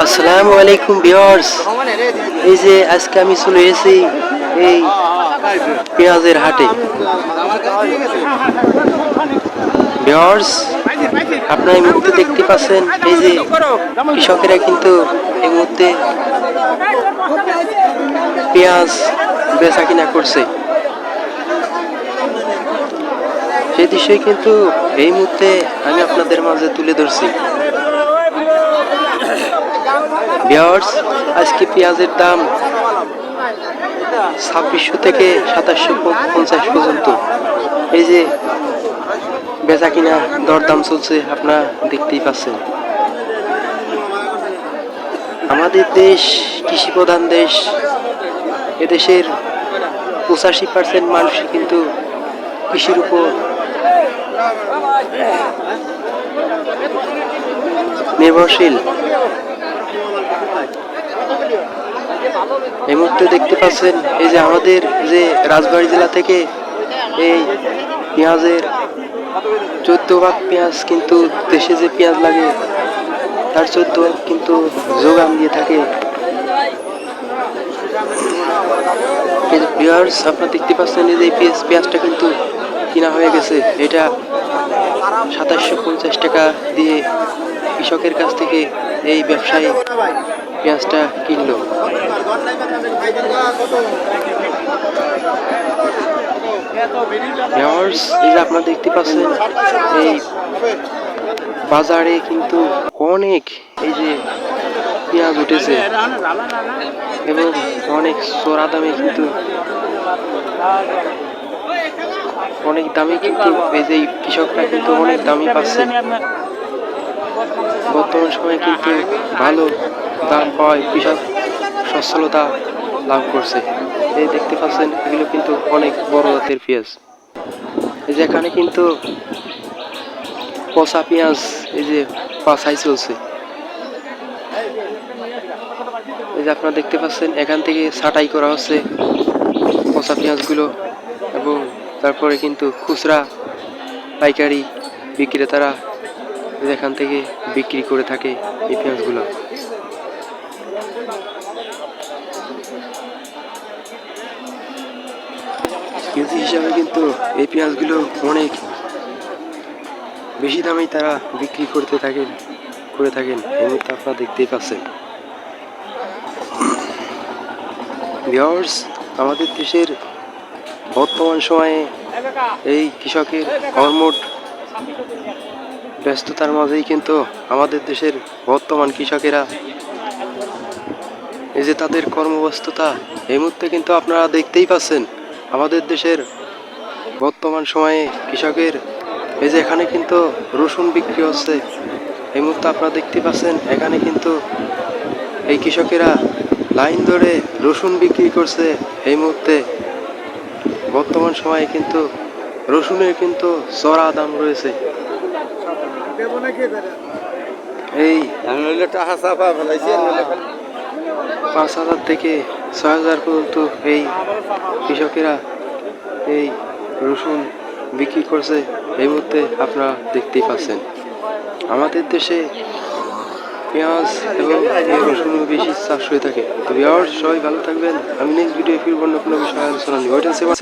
আসসালামু আলাইকুম ভিউয়ার্স। এই যে আজকে আমি চলে এসেছি এই পেঁয়াজের হাটে। ভিউয়ার্স, আপনারা এই মুহূর্তে দেখতে পাচ্ছেন এই যে কৃষকেরা কিন্তু এই মুহূর্তে পেঁয়াজ বেচা কিনা করছে। সেই দৃশ্যই কিন্তু এই মুহূর্তে আমি আপনাদের মাঝে তুলে ধরছি। ভিউয়ার্স, আজকে পেঁয়াজের দাম 2600 থেকে 2750 পর্যন্ত। এই যে বেচা কিনা দরদাম চলছে, আপনারা দেখতেই পাচ্ছেন। আমাদের দেশ কৃষি প্রধান দেশ। এদেশের 85% মানুষই কিন্তু কৃষির উপর নির্ভরশীল। এই মুহূর্তে দেখতে পাচ্ছেন এই যে আমাদের যে রাজবাড়ী জেলা থেকে এই পেঁয়াজের 14 ভাগ পেঁয়াজ কিন্তু দেশে যে পেঁয়াজ লাগে তার 14 ভাগ কিন্তু যোগান দিয়ে থাকে। ভিউয়ার্স, আপনারা দেখতে পাচ্ছেন এই যে পেঁয়াজটা কিন্তু কিনা হয়ে গেছে। এটা 2750 টাকা দিয়ে কৃষকের কাছ থেকে এই ব্যবসায়ী পেঁয়াজটা কিনলো। ভিউয়ার্স, এই যে আপনারা দেখতে পাচ্ছেন এই বাজারে কিন্তু অনেক এই যে পেঁয়াজ উঠেছে এবং অনেক চড়া দামে কিন্তু অনেক দামে কিন্তু এই যে কৃষকরা কিন্তু অনেক দামই পাচ্ছে। বর্তমান সময়ে কিন্তু ভালো দাম পাওয়ায় কৃষক সচ্ছলতা লাভ করছে। এই দেখতে পাচ্ছেন এগুলো কিন্তু অনেক বড় জাতের পেঁয়াজ। এই যে এখানে কিন্তু পচা পেঁয়াজ এই যে বাছাই চলছে। এই যে আপনারা দেখতে পাচ্ছেন এখান থেকে ছাঁটাই করা হচ্ছে পচা পেঁয়াজগুলো এবং তারপরে কিন্তু খুচরা পাইকারি বিক্রেতারা এখান থেকে বিক্রি করে থাকে এই পেঁয়াজগুলো। কেজি হিসাবে কিন্তু এই পেঁয়াজগুলো অনেক বেশি দামেই তারা বিক্রি করে থাকেন। এই মুহূর্তে আপনারা দেখতেই পাচ্ছেন। ভিউয়ার্স, আমাদের দেশের বর্তমান সময়ে এই কৃষকের কর্মঠ ব্যস্ততার মাঝেই কিন্তু আমাদের দেশের বর্তমান কৃষকেরা এই যে তাদের কর্মব্যস্ততা এই মুহূর্তে কিন্তু আপনারা দেখতেই পাচ্ছেন। আমাদের দেশের বর্তমান সময়ে কৃষকের এই যে এখানে কিন্তু রসুন বিক্রি হচ্ছে। এই মুহূর্তে আপনারা দেখতে পাচ্ছেন এখানে কিন্তু এই কৃষকেরা লাইন ধরে রসুন বিক্রি করছে। এই মুহূর্তে বর্তমান সময়ে কিন্তু রসুনের কিন্তু চড়া দাম রয়েছে। এই 5000 থেকে 6000 পর্যন্ত এই কৃষকেরা এই রসুন বিক্রি করছে। এই মুহূর্তে আপনারা দেখতেই পাচ্ছেন। আমাদের দেশে পেঁয়াজ এবং রসুন বেশি চাষ হয়ে থাকে। তো ভিউয়ার্স, সবাই ভালো থাকবেন। আমি নেক্সট ভিডিও ফিরব অন্য কোনো বিষয়ে আলোচনা নিয়ে।